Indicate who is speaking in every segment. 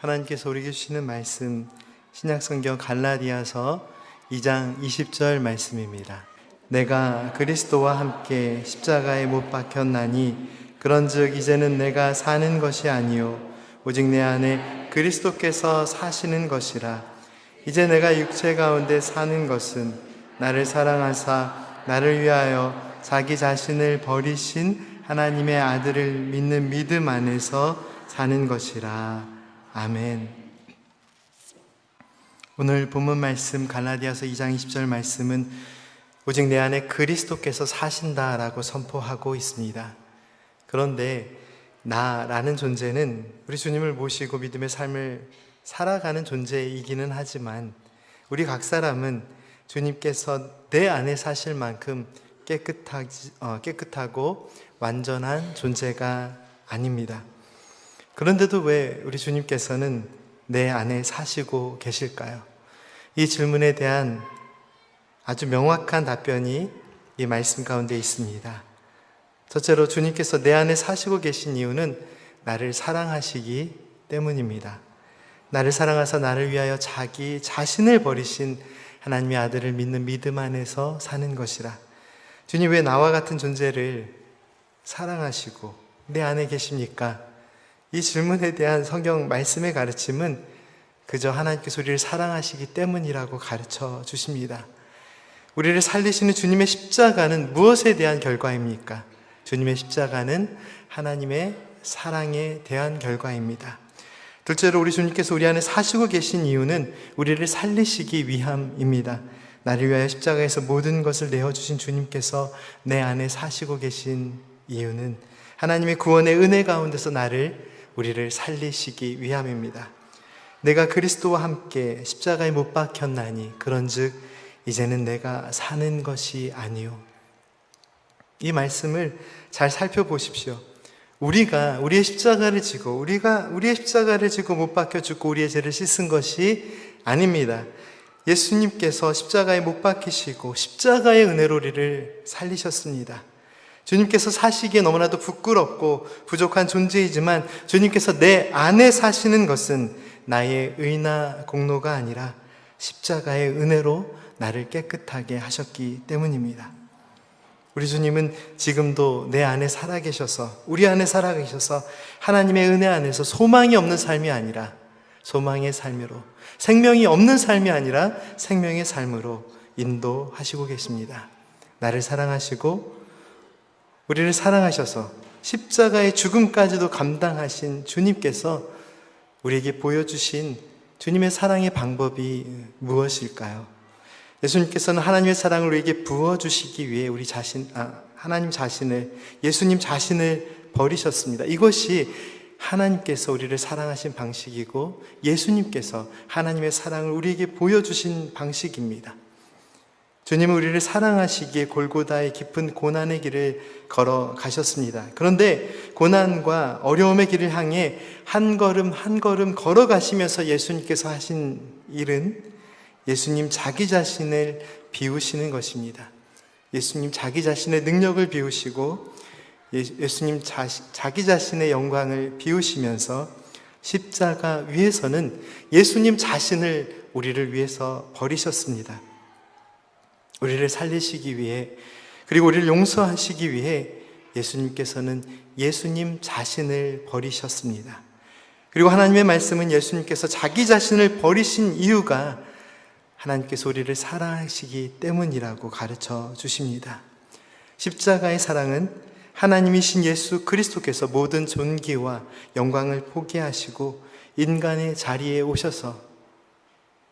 Speaker 1: 하나님께서 우리에게 주시는 말씀, 신약성경 갈라디아서 2장 20절 말씀입니다. 내가 그리스도와 함께 십자가에 못 박혔나니 그런즉 이제는 내가 사는 것이 아니요 오직 내 안에 그리스도께서 사시는 것이라. 이제 내가 육체 가운데 사는 것은 나를 사랑하사 나를 위하여 자기 자신을 버리신 하나님의 아들을 믿는 믿음 안에서 사는 것이라. 아멘. 오늘 본문 말씀 갈라디아서 2장 20절 말씀은 오직 내 안에 그리스도께서 사신다라고 선포하고 있습니다. 그런데 나라는 존재는 우리 주님을 모시고 믿음의 삶을 살아가는 존재이기는 하지만 우리 각 사람은 주님께서 내 안에 사실 만큼 깨끗하고 완전한 존재가 아닙니다. 그런데도 왜 우리 주님께서는 내 안에 사시고 계실까요? 이 질문에 대한 아주 명확한 답변이 이 말씀 가운데 있습니다. 첫째로 주님께서 내 안에 사시고 계신 이유는 나를 사랑하시기 때문입니다. 나를 사랑하사 나를 위하여 자기 자신을 버리신 하나님의 아들을 믿는 믿음 안에서 사는 것이라. 주님 왜 나와 같은 존재를 사랑하시고 내 안에 계십니까? 이 질문에 대한 성경 말씀의 가르침은 그저 하나님께서 우리를 사랑하시기 때문이라고 가르쳐 주십니다. 우리를 살리시는 주님의 십자가는 무엇에 대한 결과입니까? 주님의 십자가는 하나님의 사랑에 대한 결과입니다. 둘째로 우리 주님께서 우리 안에 사시고 계신 이유는 우리를 살리시기 위함입니다. 나를 위하여 십자가에서 모든 것을 내어주신 주님께서 내 안에 사시고 계신 이유는 하나님의 구원의 은혜 가운데서 우리를 살리시기 위함입니다. 내가 그리스도와 함께 십자가에 못 박혔나니 그런즉 이제는 내가 사는 것이 아니요. 이 말씀을 잘 살펴보십시오. 우리가 우리의 십자가를 지고 못 박혀 죽고 우리의 죄를 씻은 것이 아닙니다. 예수님께서 십자가에 못 박히시고 십자가의 은혜로 우리를 살리셨습니다. 주님께서 사시기에 너무나도 부끄럽고 부족한 존재이지만 주님께서 내 안에 사시는 것은 나의 의나 공로가 아니라 십자가의 은혜로 나를 깨끗하게 하셨기 때문입니다. 우리 주님은 지금도 내 안에 살아계셔서 우리 안에 살아계셔서 하나님의 은혜 안에서 소망이 없는 삶이 아니라 소망의 삶으로, 생명이 없는 삶이 아니라 생명의 삶으로 인도하시고 계십니다. 나를 사랑하시고 우리를 사랑하셔서 십자가의 죽음까지도 감당하신 주님께서 우리에게 보여주신 주님의 사랑의 방법이 무엇일까요? 예수님께서는 하나님의 사랑을 우리에게 부어주시기 위해 예수님 자신을 버리셨습니다. 이것이 하나님께서 우리를 사랑하신 방식이고 예수님께서 하나님의 사랑을 우리에게 보여주신 방식입니다. 주님은 우리를 사랑하시기에 골고다의 깊은 고난의 길을 걸어가셨습니다. 그런데 고난과 어려움의 길을 향해 한 걸음 한 걸음 걸어가시면서 예수님께서 하신 일은 예수님 자기 자신을 비우시는 것입니다. 예수님 자기 자신의 능력을 비우시고 예수님 자기 자신의 영광을 비우시면서 십자가 위에서는 예수님 자신을 우리를 위해서 버리셨습니다. 우리를 살리시기 위해, 그리고 우리를 용서하시기 위해 예수님께서는 예수님 자신을 버리셨습니다. 그리고 하나님의 말씀은 예수님께서 자기 자신을 버리신 이유가 하나님께서 우리를 사랑하시기 때문이라고 가르쳐 주십니다. 십자가의 사랑은 하나님이신 예수 그리스도께서 모든 존귀와 영광을 포기하시고 인간의 자리에 오셔서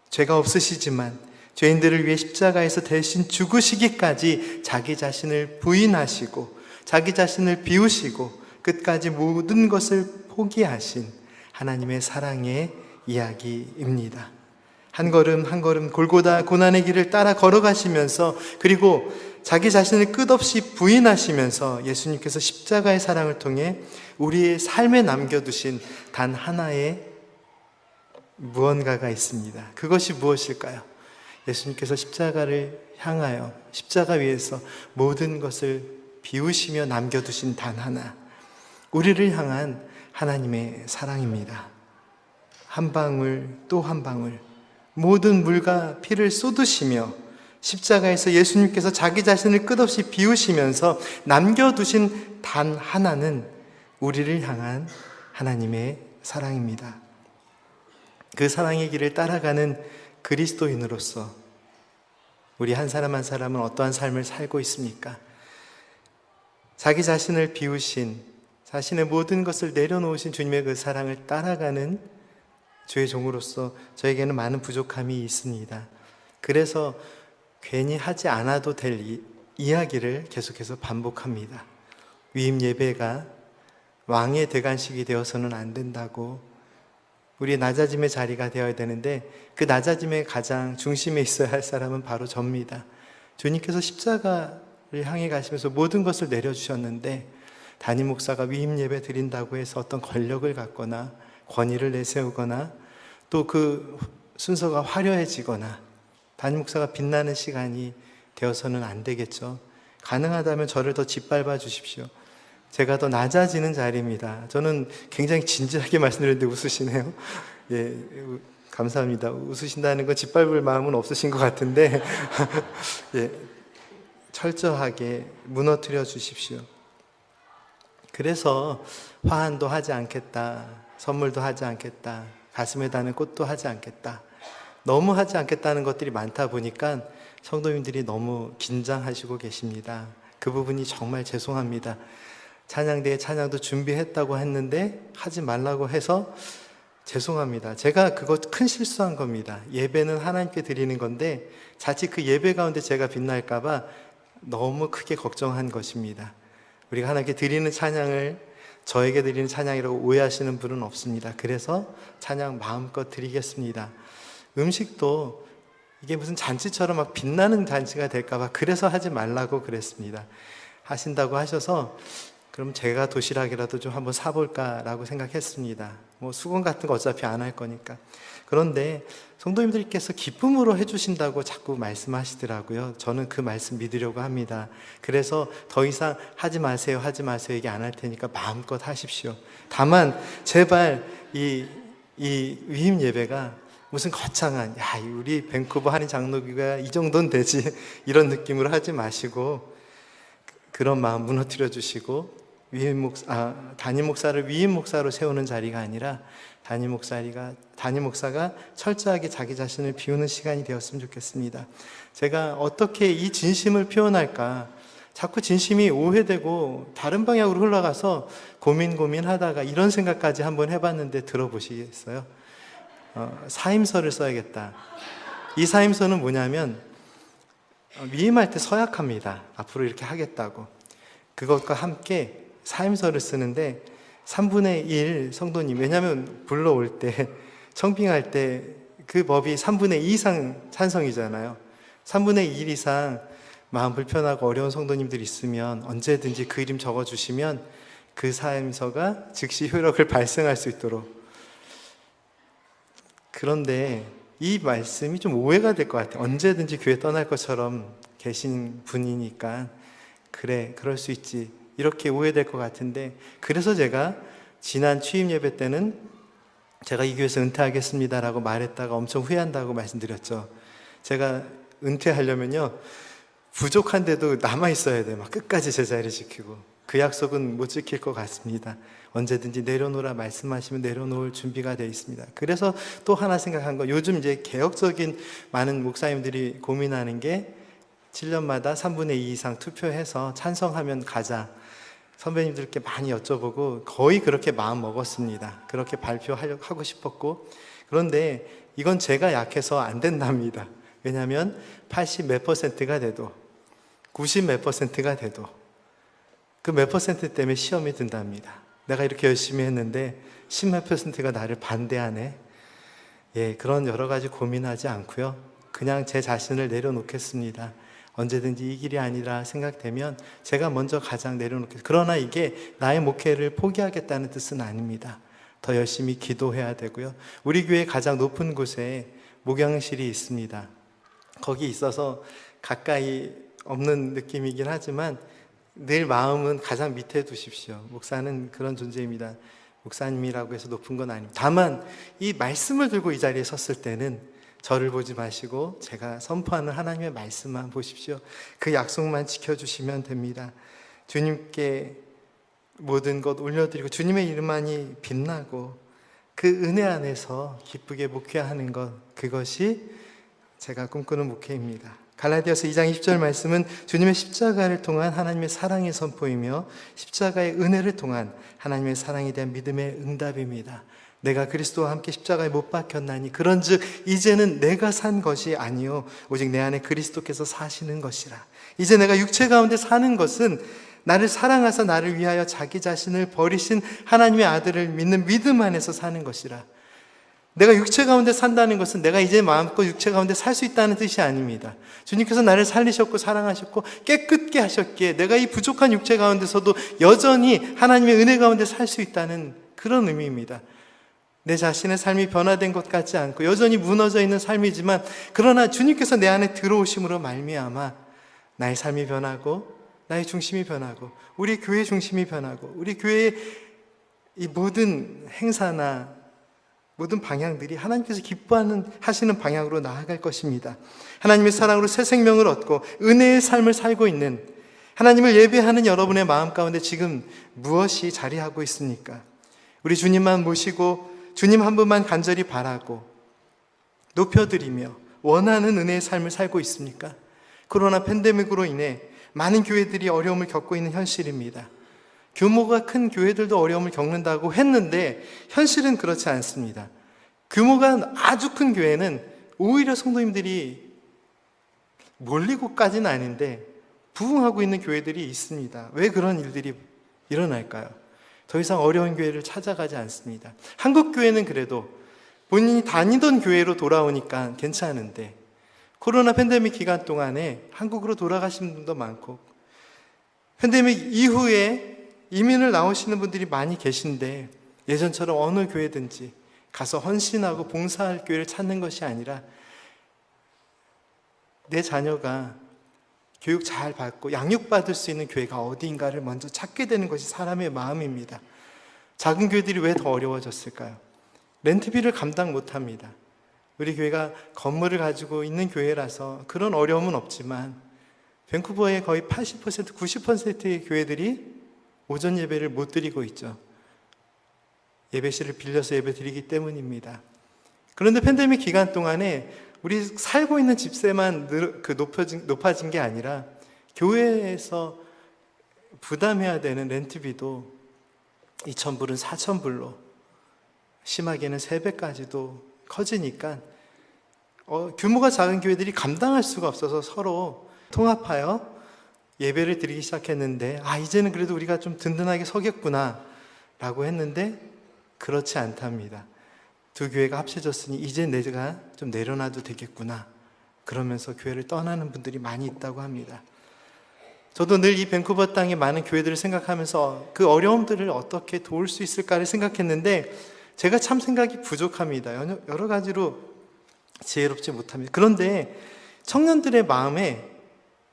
Speaker 1: 죄가 없으시지만 죄인들을 위해 십자가에서 대신 죽으시기까지 자기 자신을 부인하시고 자기 자신을 비우시고 끝까지 모든 것을 포기하신 하나님의 사랑의 이야기입니다. 한 걸음 한 걸음 골고다 고난의 길을 따라 걸어가시면서 그리고 자기 자신을 끝없이 부인하시면서 예수님께서 십자가의 사랑을 통해 우리의 삶에 남겨두신 단 하나의 무언가가 있습니다. 그것이 무엇일까요? 예수님께서 십자가를 향하여 십자가 위에서 모든 것을 비우시며 남겨두신 단 하나, 우리를 향한 하나님의 사랑입니다. 한 방울 또 한 방울 모든 물과 피를 쏟으시며 십자가에서 예수님께서 자기 자신을 끝없이 비우시면서 남겨두신 단 하나는 우리를 향한 하나님의 사랑입니다. 그 사랑의 길을 따라가는 그리스도인으로서 우리 한 사람 한 사람은 어떠한 삶을 살고 있습니까? 자기 자신을 비우신, 자신의 모든 것을 내려놓으신 주님의 그 사랑을 따라가는 주의 종으로서 저에게는 많은 부족함이 있습니다. 그래서 괜히 하지 않아도 될 이야기를 계속해서 반복합니다. 위임 예배가 왕의 대관식이 되어서는 안 된다고, 우리의 낮아짐의 자리가 되어야 되는데 그 낮아짐의 가장 중심에 있어야 할 사람은 바로 접니다. 주님께서 십자가를 향해 가시면서 모든 것을 내려주셨는데 담임 목사가 위임 예배 드린다고 해서 어떤 권력을 갖거나 권위를 내세우거나 또 그 순서가 화려해지거나 담임 목사가 빛나는 시간이 되어서는 안 되겠죠. 가능하다면 저를 더 짓밟아 주십시오. 제가 더 낮아지는 자리입니다. 저는 굉장히 진지하게 말씀드렸는데 웃으시네요. 예, 감사합니다. 웃으신다는 건 짓밟을 마음은 없으신 것 같은데 예, 철저하게 무너뜨려 주십시오. 그래서 화환도 하지 않겠다, 선물도 하지 않겠다, 가슴에 다는 꽃도 하지 않겠다, 너무 하지 않겠다는 것들이 많다 보니까 성도님들이 너무 긴장하시고 계십니다. 그 부분이 정말 죄송합니다. 찬양대에 찬양도 준비했다고 했는데 하지 말라고 해서 죄송합니다. 제가 그거 큰 실수한 겁니다. 예배는 하나님께 드리는 건데 자칫 그 예배 가운데 제가 빛날까 봐 너무 크게 걱정한 것입니다. 우리가 하나님께 드리는 찬양을 저에게 드리는 찬양이라고 오해하시는 분은 없습니다. 그래서 찬양 마음껏 드리겠습니다. 음식도 이게 무슨 잔치처럼 막 빛나는 잔치가 될까 봐 그래서 하지 말라고 그랬습니다. 하신다고 하셔서 그럼 제가 도시락이라도 좀 한번 사볼까라고 생각했습니다. 뭐 수건 같은 거 어차피 안 할 거니까. 그런데 성도님들께서 기쁨으로 해주신다고 자꾸 말씀하시더라고요. 저는 그 말씀 믿으려고 합니다. 그래서 더 이상 하지 마세요, 하지 마세요 얘기 안 할 테니까 마음껏 하십시오. 다만 제발 이 위임 예배가 무슨 거창한, 야, 우리 밴쿠버 한인 장로교가 이 정도는 되지 이런 느낌으로 하지 마시고 그런 마음 무너뜨려 주시고 담임 목사를 위임 목사로 세우는 자리가 아니라 담임 목사가 철저하게 자기 자신을 비우는 시간이 되었으면 좋겠습니다. 제가 어떻게 이 진심을 표현할까, 자꾸 진심이 오해되고 다른 방향으로 흘러가서 고민하다가 이런 생각까지 한번 해봤는데 들어보시겠어요? 사임서를 써야겠다. 이 사임서는 뭐냐면 위임할 때 서약합니다. 앞으로 이렇게 하겠다고. 그것과 함께 사임서를 쓰는데 3분의 1 성도님, 왜냐하면 불러올 때 청빙할 때 그 법이 3분의 2 이상 찬성이잖아요. 3분의 1 이상 마음 불편하고 어려운 성도님들 있으면 언제든지 그 이름 적어주시면 그 사임서가 즉시 효력을 발생할 수 있도록. 그런데 이 말씀이 좀 오해가 될 것 같아요. 언제든지 교회 떠날 것처럼 계신 분이니까 그래, 그럴 수 있지, 이렇게 오해될 것 같은데, 그래서 제가 지난 취임 예배 때는 제가 이 교회에서 은퇴하겠습니다라고 말했다가 엄청 후회한다고 말씀드렸죠. 제가 은퇴하려면요 부족한데도 남아있어야 돼요. 막 끝까지 제자리를 지키고. 그 약속은 못 지킬 것 같습니다. 언제든지 내려놓으라 말씀하시면 내려놓을 준비가 되어 있습니다. 그래서 또 하나 생각한 거, 요즘 이제 개혁적인 많은 목사님들이 고민하는 게 7년마다 3분의 2 이상 투표해서 찬성하면 가자. 선배님들께 많이 여쭤보고 거의 그렇게 마음 먹었습니다. 그렇게 발표하고 싶었고. 그런데 이건 제가 약해서 안 된답니다. 왜냐하면 80 몇 %가 돼도 90 몇 %가 돼도 그 몇 % 때문에 시험이 든답니다. 내가 이렇게 열심히 했는데 10 몇 %가 나를 반대하네. 예, 그런 여러 가지 고민하지 않고요, 그냥 제 자신을 내려놓겠습니다. 언제든지 이 길이 아니라 생각되면 제가 먼저 가장 내려놓겠습니다. 그러나 이게 나의 목회를 포기하겠다는 뜻은 아닙니다. 더 열심히 기도해야 되고요. 우리 교회 가장 높은 곳에 목양실이 있습니다. 거기 있어서 가까이 없는 느낌이긴 하지만 늘 마음은 가장 밑에 두십시오. 목사는 그런 존재입니다. 목사님이라고 해서 높은 건 아닙니다. 다만 이 말씀을 들고 이 자리에 섰을 때는 저를 보지 마시고 제가 선포하는 하나님의 말씀만 보십시오. 그 약속만 지켜주시면 됩니다. 주님께 모든 것 올려드리고 주님의 이름만이 빛나고 그 은혜 안에서 기쁘게 목회하는 것, 그것이 제가 꿈꾸는 목회입니다. 갈라디아서 2장 20절 말씀은 주님의 십자가를 통한 하나님의 사랑의 선포이며 십자가의 은혜를 통한 하나님의 사랑에 대한 믿음의 응답입니다. 내가 그리스도와 함께 십자가에 못 박혔나니 그런즉 이제는 내가 산 것이 아니요 오직 내 안에 그리스도께서 사시는 것이라. 이제 내가 육체 가운데 사는 것은 나를 사랑하사 나를 위하여 자기 자신을 버리신 하나님의 아들을 믿는 믿음 안에서 사는 것이라. 내가 육체 가운데 산다는 것은 내가 이제 마음껏 육체 가운데 살 수 있다는 뜻이 아닙니다. 주님께서 나를 살리셨고 사랑하셨고 깨끗게 하셨기에 내가 이 부족한 육체 가운데서도 여전히 하나님의 은혜 가운데 살 수 있다는 그런 의미입니다. 내 자신의 삶이 변화된 것 같지 않고 여전히 무너져 있는 삶이지만, 그러나 주님께서 내 안에 들어오심으로 말미암아 나의 삶이 변하고 나의 중심이 변하고 우리 교회 중심이 변하고 우리 교회의 이 모든 행사나 모든 방향들이 하나님께서 하시는 방향으로 나아갈 것입니다. 하나님의 사랑으로 새 생명을 얻고 은혜의 삶을 살고 있는 하나님을 예배하는 여러분의 마음 가운데 지금 무엇이 자리하고 있습니까? 우리 주님만 모시고 주님 한 분만 간절히 바라고 높여드리며 원하는 은혜의 삶을 살고 있습니까? 코로나 팬데믹으로 인해 많은 교회들이 어려움을 겪고 있는 현실입니다. 규모가 큰 교회들도 어려움을 겪는다고 했는데 현실은 그렇지 않습니다. 규모가 아주 큰 교회는 오히려 성도님들이 몰리고까지는 아닌데 부흥하고 있는 교회들이 있습니다. 왜 그런 일들이 일어날까요? 더 이상 어려운 교회를 찾아가지 않습니다. 한국 교회는 그래도 본인이 다니던 교회로 돌아오니까 괜찮은데 코로나 팬데믹 기간 동안에 한국으로 돌아가시는 분도 많고 팬데믹 이후에 이민을 나오시는 분들이 많이 계신데 예전처럼 어느 교회든지 가서 헌신하고 봉사할 교회를 찾는 것이 아니라 내 자녀가 교육 잘 받고 양육받을 수 있는 교회가 어디인가를 먼저 찾게 되는 것이 사람의 마음입니다. 작은 교회들이 왜 더 어려워졌을까요? 렌트비를 감당 못합니다. 우리 교회가 건물을 가지고 있는 교회라서 그런 어려움은 없지만 밴쿠버의 거의 80%, 90%의 교회들이 오전 예배를 못 드리고 있죠. 예배실을 빌려서 예배 드리기 때문입니다. 그런데 팬데믹 기간 동안에 우리 살고 있는 집세만 높아진 게 아니라 교회에서 부담해야 되는 렌트비도 2,000불은 4,000불로 심하게는 3배까지도 커지니까 규모가 작은 교회들이 감당할 수가 없어서 서로 통합하여 예배를 드리기 시작했는데 이제는 그래도 우리가 좀 든든하게 서겠구나 라고 했는데 그렇지 않답니다. 두 교회가 합쳐졌으니 이제 내가 좀 내려놔도 되겠구나 그러면서 교회를 떠나는 분들이 많이 있다고 합니다. 저도 늘 이 밴쿠버 땅의 많은 교회들을 생각하면서 그 어려움들을 어떻게 도울 수 있을까를 생각했는데 제가 참 생각이 부족합니다. 여러 가지로 지혜롭지 못합니다. 그런데 청년들의 마음에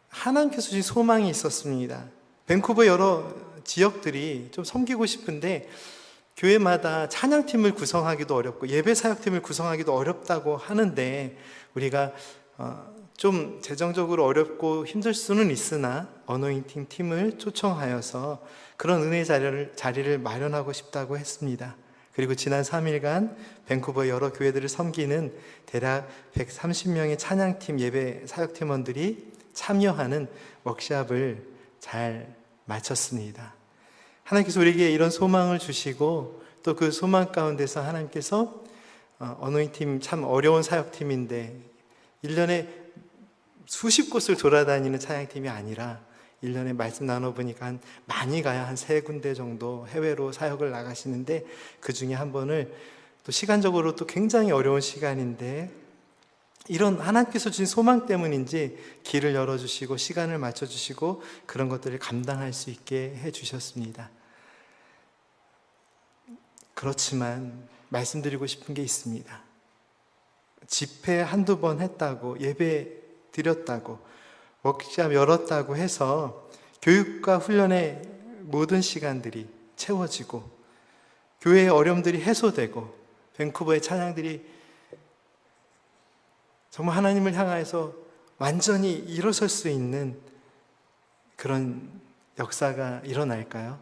Speaker 1: 하나님께서 주신 소망이 있었습니다. 밴쿠버 여러 지역들이 좀 섬기고 싶은데 교회마다 찬양팀을 구성하기도 어렵고 예배 사역팀을 구성하기도 어렵다고 하는데 우리가 좀 재정적으로 어렵고 힘들 수는 있으나 어노인팅 팀을 초청하여서 그런 은혜의 자리를 마련하고 싶다고 했습니다. 그리고 지난 3일간 밴쿠버 여러 교회들을 섬기는 대략 130명의 찬양팀 예배 사역팀원들이 참여하는 워크숍을 잘 마쳤습니다. 하나님께서 우리에게 이런 소망을 주시고 또 그 소망 가운데서 하나님께서 어노인팀 참 어려운 사역팀인데 1년에 수십 곳을 돌아다니는 찬양팀이 아니라 1년에 말씀 나눠보니까 많이 가야 한 3군데 정도 해외로 사역을 나가시는데 그 중에 한 번을 또 시간적으로 또 굉장히 어려운 시간인데 이런 하나님께서 주신 소망 때문인지 길을 열어주시고 시간을 맞춰주시고 그런 것들을 감당할 수 있게 해주셨습니다. 그렇지만 말씀드리고 싶은 게 있습니다. 집회 한두 번 했다고 예배 드렸다고 워크숍 열었다고 해서 교육과 훈련의 모든 시간들이 채워지고 교회의 어려움들이 해소되고 밴쿠버의 찬양들이 정말 하나님을 향해서 완전히 일어설 수 있는 그런 역사가 일어날까요?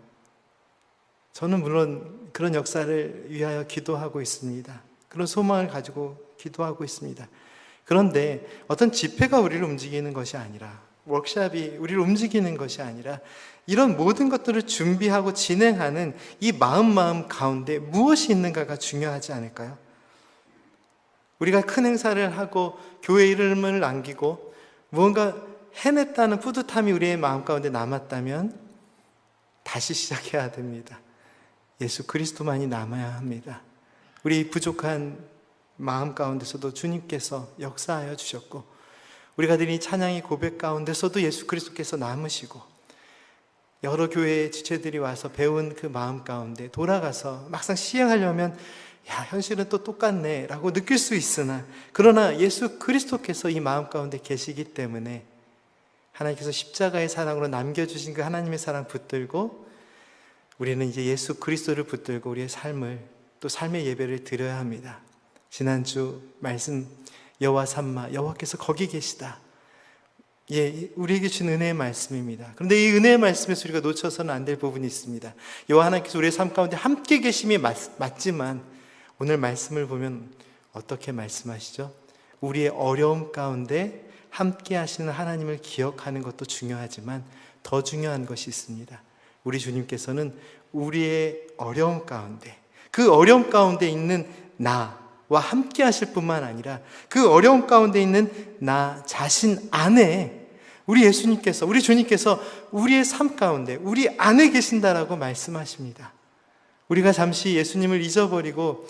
Speaker 1: 저는 물론 그런 역사를 위하여 기도하고 있습니다. 그런 소망을 가지고 기도하고 있습니다. 그런데 어떤 집회가 우리를 움직이는 것이 아니라, 워크숍이 우리를 움직이는 것이 아니라, 이런 모든 것들을 준비하고 진행하는 이 마음 가운데 무엇이 있는가가 중요하지 않을까요? 우리가 큰 행사를 하고 교회 이름을 남기고 무언가 해냈다는 뿌듯함이 우리의 마음 가운데 남았다면 다시 시작해야 됩니다. 예수 그리스도만이 남아야 합니다. 우리 부족한 마음 가운데서도 주님께서 역사하여 주셨고, 우리가 드린 찬양의 고백 가운데서도 예수 그리스도께서 남으시고, 여러 교회의 지체들이 와서 배운 그 마음 가운데 돌아가서 막상 시행하려면 현실은 또 똑같네 라고 느낄 수 있으나, 그러나 예수 그리스도께서 이 마음 가운데 계시기 때문에 하나님께서 십자가의 사랑으로 남겨주신 그 하나님의 사랑 붙들고 우리는 이제 예수 그리스도를 붙들고 우리의 삶을, 또 삶의 예배를 드려야 합니다. 지난주 말씀 여호와 삼마, 여호와께서 거기 계시다. 우리에게 주신 은혜의 말씀입니다. 그런데 이 은혜의 말씀에서 우리가 놓쳐서는 안 될 부분이 있습니다. 여호와 하나님께서 우리의 삶 가운데 함께 계심이 맞지만 오늘 말씀을 보면 어떻게 말씀하시죠? 우리의 어려움 가운데 함께 하시는 하나님을 기억하는 것도 중요하지만 더 중요한 것이 있습니다. 우리 주님께서는 우리의 어려움 가운데, 그 어려움 가운데 있는 나와 함께 하실 뿐만 아니라 그 어려움 가운데 있는 나 자신 안에 우리 예수님께서, 우리 주님께서 우리의 삶 가운데 우리 안에 계신다라고 말씀하십니다. 우리가 잠시 예수님을 잊어버리고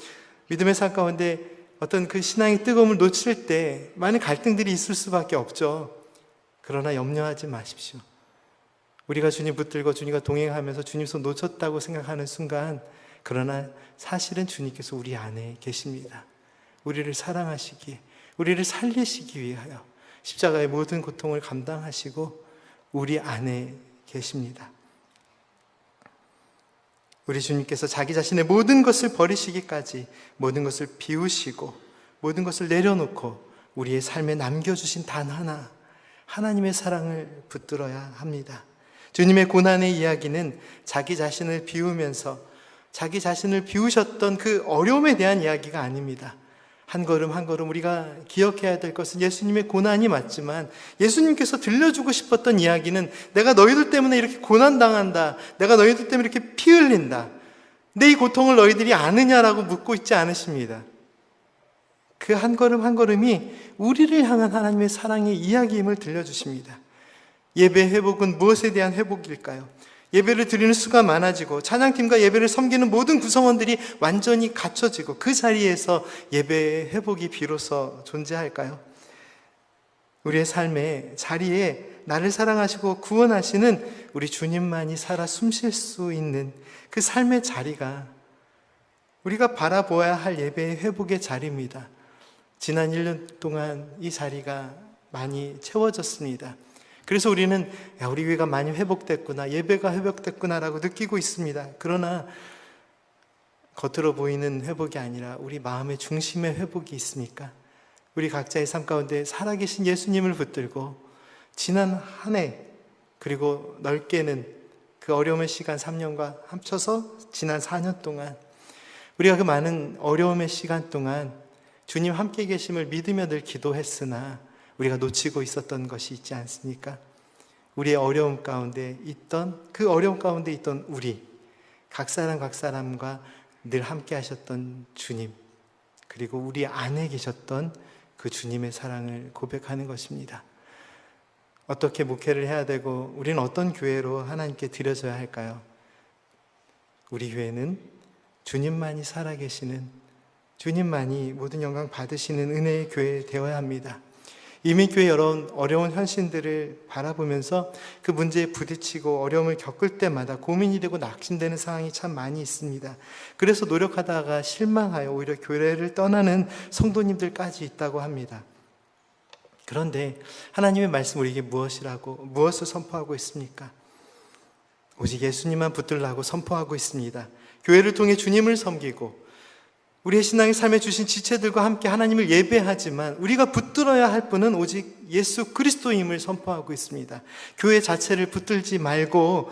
Speaker 1: 믿음의 삶 가운데 어떤 그 신앙의 뜨거움을 놓칠 때 많은 갈등들이 있을 수밖에 없죠. 그러나 염려하지 마십시오. 우리가 주님 붙들고 주님과 동행하면서 주님 손 놓쳤다고 생각하는 순간, 그러나 사실은 주님께서 우리 안에 계십니다. 우리를 사랑하시기에, 우리를 살리시기 위하여 십자가의 모든 고통을 감당하시고 우리 안에 계십니다. 우리 주님께서 자기 자신의 모든 것을 버리시기까지 모든 것을 비우시고 모든 것을 내려놓고 우리의 삶에 남겨주신 단 하나, 하나님의 사랑을 붙들어야 합니다. 주님의 고난의 이야기는 자기 자신을 비우면서 자기 자신을 비우셨던 그 어려움에 대한 이야기가 아닙니다. 한 걸음 한 걸음 우리가 기억해야 될 것은 예수님의 고난이 맞지만, 예수님께서 들려주고 싶었던 이야기는 내가 너희들 때문에 이렇게 고난당한다, 내가 너희들 때문에 이렇게 피 흘린다, 내 이 고통을 너희들이 아느냐라고 묻고 있지 않으십니다. 그 한 걸음 한 걸음이 우리를 향한 하나님의 사랑의 이야기임을 들려주십니다. 예배 회복은 무엇에 대한 회복일까요? 예배를 드리는 수가 많아지고 찬양팀과 예배를 섬기는 모든 구성원들이 완전히 갖춰지고 그 자리에서 예배의 회복이 비로소 존재할까요? 우리의 삶의 자리에 나를 사랑하시고 구원하시는 우리 주님만이 살아 숨쉴 수 있는 그 삶의 자리가 우리가 바라보아야 할 예배의 회복의 자리입니다. 지난 1년 동안 이 자리가 많이 채워졌습니다. 그래서 우리는 우리 교회가 많이 회복됐구나, 예배가 회복됐구나라고 느끼고 있습니다. 그러나 겉으로 보이는 회복이 아니라 우리 마음의 중심의 회복이 있습니까? 우리 각자의 삶 가운데 살아계신 예수님을 붙들고 지난 한 해, 그리고 넓게는 그 어려움의 시간 3년과 합쳐서 지난 4년 동안 우리가 그 많은 어려움의 시간 동안 주님 함께 계심을 믿으며 늘 기도했으나 우리가 놓치고 있었던 것이 있지 않습니까? 우리의 어려움 가운데 있던, 그 어려움 가운데 있던 우리 각 사람과 늘 함께 하셨던 주님, 그리고 우리 안에 계셨던 그 주님의 사랑을 고백하는 것입니다. 어떻게 목회를 해야 되고 우리는 어떤 교회로 하나님께 드려져야 할까요? 우리 교회는 주님만이 살아계시는, 주님만이 모든 영광 받으시는 은혜의 교회 되어야 합니다. 이민교회 여러 어려운 현실들을 바라보면서 그 문제에 부딪히고 어려움을 겪을 때마다 고민이 되고 낙심되는 상황이 참 많이 있습니다. 그래서 노력하다가 실망하여 오히려 교회를 떠나는 성도님들까지 있다고 합니다. 그런데 하나님의 말씀 우리에게 무엇을 선포하고 있습니까? 오직 예수님만 붙들라고 선포하고 있습니다. 교회를 통해 주님을 섬기고 우리의 신앙의 삶에 주신 지체들과 함께 하나님을 예배하지만 우리가 붙들어야 할 분은 오직 예수 그리스도임을 선포하고 있습니다. 교회 자체를 붙들지 말고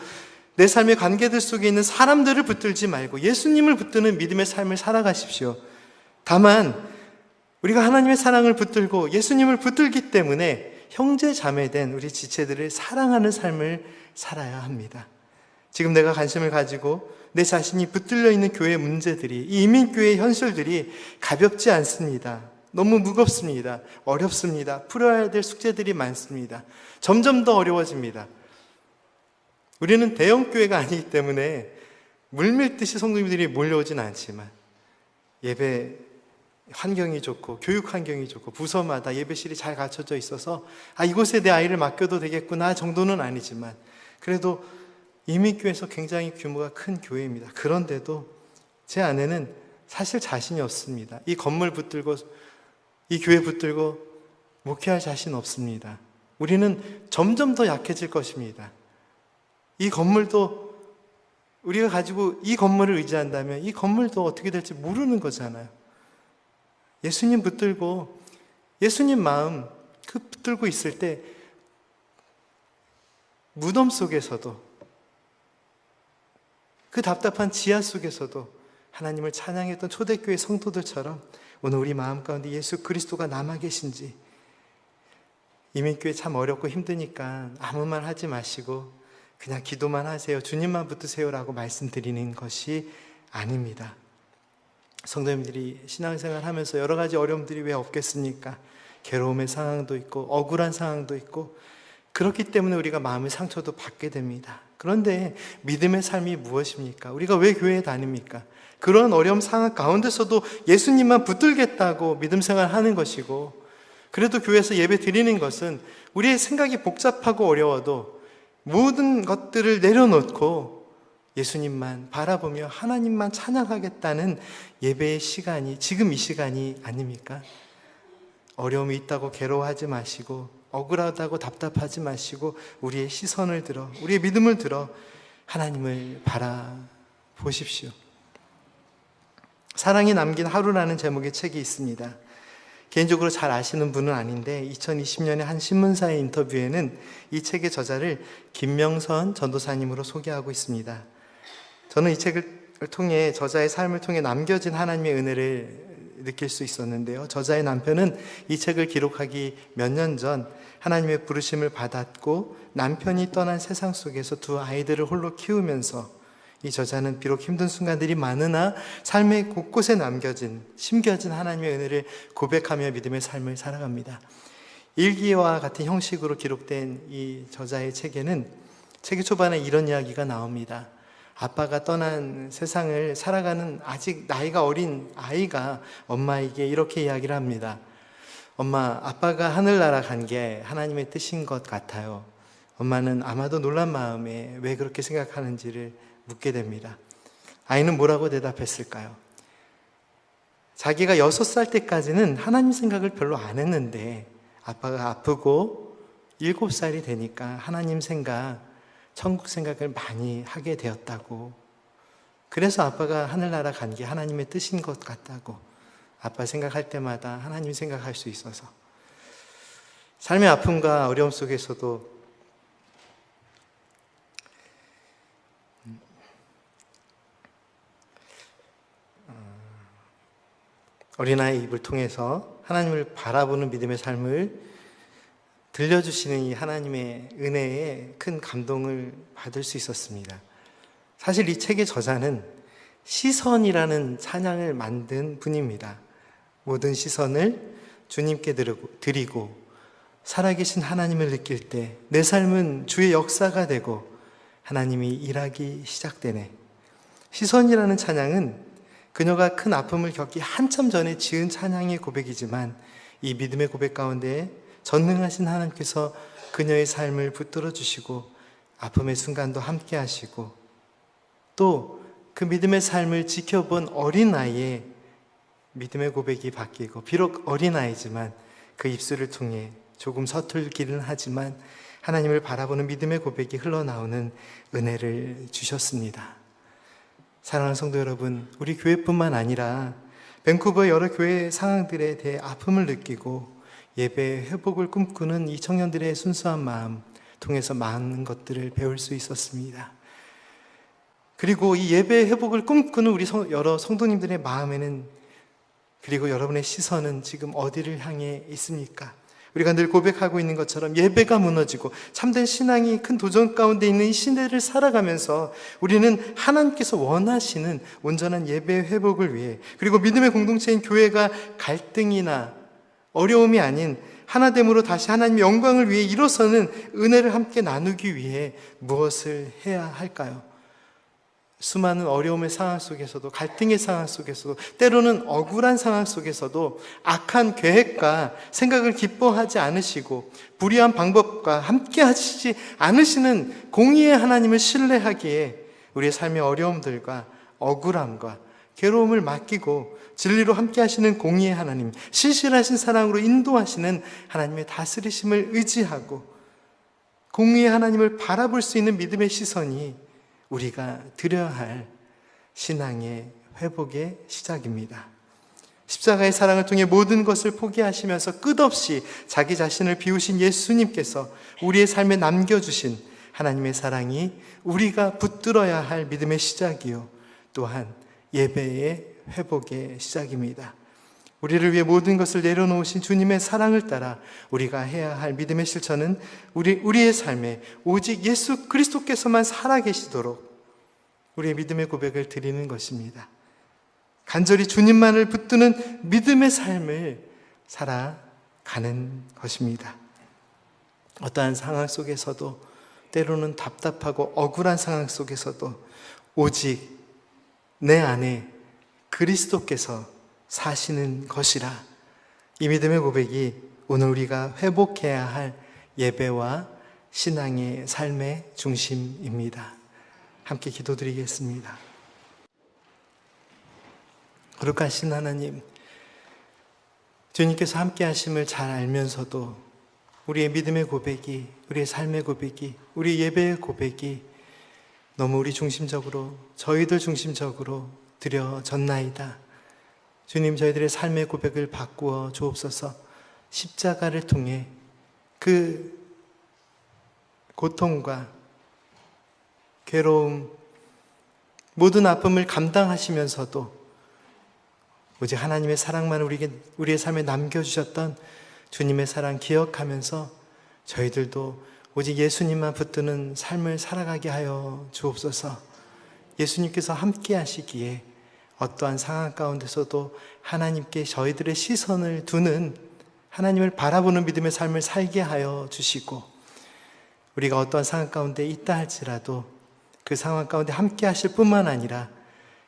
Speaker 1: 내 삶의 관계들 속에 있는 사람들을 붙들지 말고 예수님을 붙드는 믿음의 삶을 살아가십시오. 다만 우리가 하나님의 사랑을 붙들고 예수님을 붙들기 때문에 형제 자매된 우리 지체들을 사랑하는 삶을 살아야 합니다. 지금 내가 관심을 가지고 내 자신이 붙들려 있는 교회 문제들이, 이 이민교회의 현실들이 가볍지 않습니다. 너무 무겁습니다. 어렵습니다. 풀어야 될 숙제들이 많습니다. 점점 더 어려워집니다. 우리는 대형교회가 아니기 때문에 물밀듯이 성도님들이 몰려오진 않지만 예배 환경이 좋고 교육 환경이 좋고 부서마다 예배실이 잘 갖춰져 있어서 이곳에 내 아이를 맡겨도 되겠구나 정도는 아니지만 그래도 이민교회에서 굉장히 규모가 큰 교회입니다. 그런데도 제 아내는 사실 자신이 없습니다. 이 건물 붙들고 이 교회 붙들고 목회할 자신 없습니다. 우리는 점점 더 약해질 것입니다. 이 건물도 우리가 가지고 이 건물을 의지한다면 이 건물도 어떻게 될지 모르는 거잖아요. 예수님 붙들고 예수님 마음 붙들고 있을 때 무덤 속에서도 그 답답한 지하 속에서도 하나님을 찬양했던 초대교회 성도들처럼 오늘 우리 마음 가운데 예수 그리스도가 남아 계신지, 이민교회 참 어렵고 힘드니까 아무 말 하지 마시고 그냥 기도만 하세요, 주님만 붙드세요라고 말씀드리는 것이 아닙니다. 성도님들이 신앙생활 하면서 여러 가지 어려움들이 왜 없겠습니까? 괴로움의 상황도 있고 억울한 상황도 있고 그렇기 때문에 우리가 마음의 상처도 받게 됩니다. 그런데 믿음의 삶이 무엇입니까? 우리가 왜 교회에 다닙니까? 그런 어려움 상황 가운데서도 예수님만 붙들겠다고 믿음 생활하는 것이고, 그래도 교회에서 예배 드리는 것은 우리의 생각이 복잡하고 어려워도 모든 것들을 내려놓고 예수님만 바라보며 하나님만 찬양하겠다는 예배의 시간이 지금 이 시간이 아닙니까? 어려움이 있다고 괴로워하지 마시고 억울하다고 답답하지 마시고 우리의 시선을 들어, 우리의 믿음을 들어 하나님을 바라보십시오. 사랑이 남긴 하루라는 제목의 책이 있습니다. 개인적으로 잘 아시는 분은 아닌데 2020년에 한 신문사의 인터뷰에는 이 책의 저자를 김명선 전도사님으로 소개하고 있습니다. 저는 이 책을 통해 저자의 삶을 통해 남겨진 하나님의 은혜를 느낄 수 있었는데요. 저자의 남편은 이 책을 기록하기 몇 년 전 하나님의 부르심을 받았고 남편이 떠난 세상 속에서 두 아이들을 홀로 키우면서 이 저자는 비록 힘든 순간들이 많으나 삶의 곳곳에 심겨진 하나님의 은혜를 고백하며 믿음의 삶을 살아갑니다. 일기와 같은 형식으로 기록된 이 저자의 책에는 책의 초반에 이런 이야기가 나옵니다. 아빠가 떠난 세상을 살아가는 아직 나이가 어린 아이가 엄마에게 이렇게 이야기를 합니다. 엄마, 아빠가 하늘나라 간 게 하나님의 뜻인 것 같아요. 엄마는 아마도 놀란 마음에 왜 그렇게 생각하는지를 묻게 됩니다. 아이는 뭐라고 대답했을까요? 자기가 6살 때까지는 하나님 생각을 별로 안 했는데 아빠가 아프고 7살이 되니까 하나님 생각, 천국 생각을 많이 하게 되었다고. 그래서 아빠가 하늘나라 간 게 하나님의 뜻인 것 같다고. 아빠 생각할 때마다 하나님 생각할 수 있어서. 삶의 아픔과 어려움 속에서도 어린아이 입을 통해서 하나님을 바라보는 믿음의 삶을 들려주시는 이 하나님의 은혜에 큰 감동을 받을 수 있었습니다. 사실 이 책의 저자는 시선이라는 찬양을 만든 분입니다. 모든 시선을 주님께 드리고 살아계신 하나님을 느낄 때 내 삶은 주의 역사가 되고 하나님이 일하기 시작되네. 시선이라는 찬양은 그녀가 큰 아픔을 겪기 한참 전에 지은 찬양의 고백이지만 이 믿음의 고백 가운데 전능하신 하나님께서 그녀의 삶을 붙들어 주시고 아픔의 순간도 함께 하시고 또 그 믿음의 삶을 지켜본 어린아이의 믿음의 고백이 바뀌고 비록 어린아이지만 그 입술을 통해 조금 서툴기는 하지만 하나님을 바라보는 믿음의 고백이 흘러나오는 은혜를 주셨습니다. 사랑하는 성도 여러분, 우리 교회뿐만 아니라 밴쿠버 여러 교회 상황들에 대해 아픔을 느끼고 예배 회복을 꿈꾸는 이 청년들의 순수한 마음 통해서 많은 것들을 배울 수 있었습니다. 그리고 이 예배 회복을 꿈꾸는 우리 여러 성도님들의 마음에는, 그리고 여러분의 시선은 지금 어디를 향해 있습니까? 우리가 늘 고백하고 있는 것처럼 예배가 무너지고 참된 신앙이 큰 도전 가운데 있는 이 시대를 살아가면서 우리는 하나님께서 원하시는 온전한 예배 회복을 위해, 그리고 믿음의 공동체인 교회가 갈등이나 어려움이 아닌 하나됨으로 다시 하나님의 영광을 위해 일어서는 은혜를 함께 나누기 위해 무엇을 해야 할까요? 수많은 어려움의 상황 속에서도, 갈등의 상황 속에서도, 때로는 억울한 상황 속에서도 악한 계획과 생각을 기뻐하지 않으시고 불의한 방법과 함께 하시지 않으시는 공의의 하나님을 신뢰하기에 우리의 삶의 어려움들과 억울함과 괴로움을 맡기고 진리로 함께 하시는 공의의 하나님, 신실하신 사랑으로 인도하시는 하나님의 다스리심을 의지하고 공의의 하나님을 바라볼 수 있는 믿음의 시선이 우리가 드려야 할 신앙의 회복의 시작입니다. 십자가의 사랑을 통해 모든 것을 포기하시면서 끝없이 자기 자신을 비우신 예수님께서 우리의 삶에 남겨주신 하나님의 사랑이 우리가 붙들어야 할 믿음의 시작이요, 또한 예배의 회복의 시작입니다. 우리를 위해 모든 것을 내려놓으신 주님의 사랑을 따라 우리가 해야 할 믿음의 실천은 우리의 삶에 오직 예수 그리스도께서만 살아계시도록 우리의 믿음의 고백을 드리는 것입니다. 간절히 주님만을 붙드는 믿음의 삶을 살아가는 것입니다. 어떠한 상황 속에서도, 때로는 답답하고 억울한 상황 속에서도 오직 내 안에 그리스도께서 사시는 것이라, 이 믿음의 고백이 오늘 우리가 회복해야 할 예배와 신앙의 삶의 중심입니다. 함께 기도드리겠습니다. 거룩하신 하나님, 주님께서 함께 하심을 잘 알면서도 우리의 믿음의 고백이, 우리의 삶의 고백이, 우리 예배의 고백이 너무 우리 중심적으로, 저희들 중심적으로 드려졌나이다. 주님, 저희들의 삶의 고백을 바꾸어 주옵소서. 십자가를 통해 그 고통과 괴로움, 모든 아픔을 감당하시면서도 오직 하나님의 사랑만 우리의 삶에 남겨주셨던 주님의 사랑 기억하면서 저희들도 오직 예수님만 붙드는 삶을 살아가게 하여 주옵소서. 예수님께서 함께 하시기에 어떠한 상황 가운데서도 하나님께 저희들의 시선을 두는, 하나님을 바라보는 믿음의 삶을 살게 하여 주시고, 우리가 어떠한 상황 가운데 있다 할지라도 그 상황 가운데 함께 하실 뿐만 아니라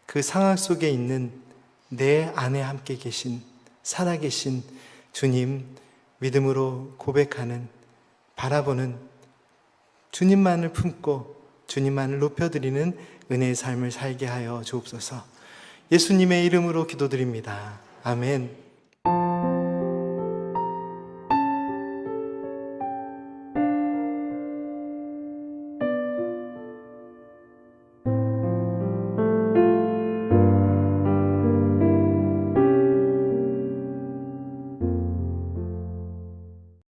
Speaker 1: 그 상황 속에 있는 내 안에 함께 계신, 살아계신 주님 믿음으로 고백하는, 바라보는, 주님만을 품고 주님만을 높여드리는 은혜의 삶을 살게 하여 주옵소서. 예수님의 이름으로 기도드립니다. 아멘.